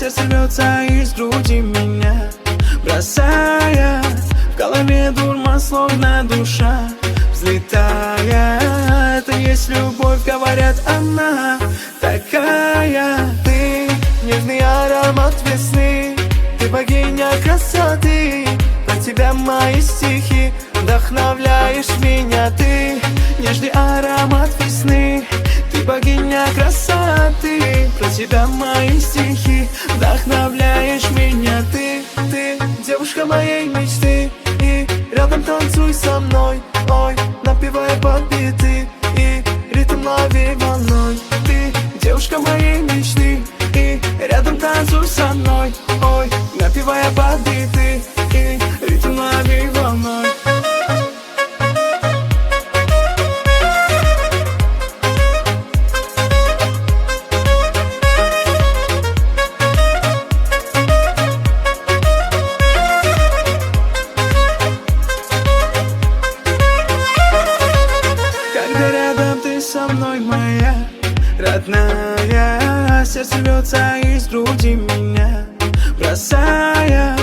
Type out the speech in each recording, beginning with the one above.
сердце рвется из груди меня, бросая в голове дурман, словно душа взлетая. Это есть любовь, говорят, она такая. Ты нежный аромат весны, ты богиня красоты. Про тебя мои стихи, вдохновляешь меня. Ты Нежный аромат весны, ты богиня красоты. Про тебя мои стихи, вдохновляешь меня. Ты девушка моей мечты, и рядом танцуй со мной. Ой, напевая под биты, и ритм лови волной. Ты девушка моей мечты, и рядом танцуй со мной. Ой, напевая под биты, и ритм лови волной. Когда рядом ты со мной, моя родная, сердце рвется из груди меня, бросая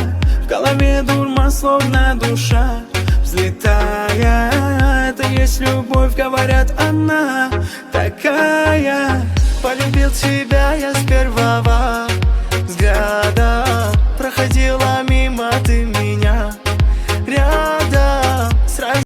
в голове дурман, словно душа взлетая. Это есть любовь, говорят, она такая. Полюбил тебя я с первого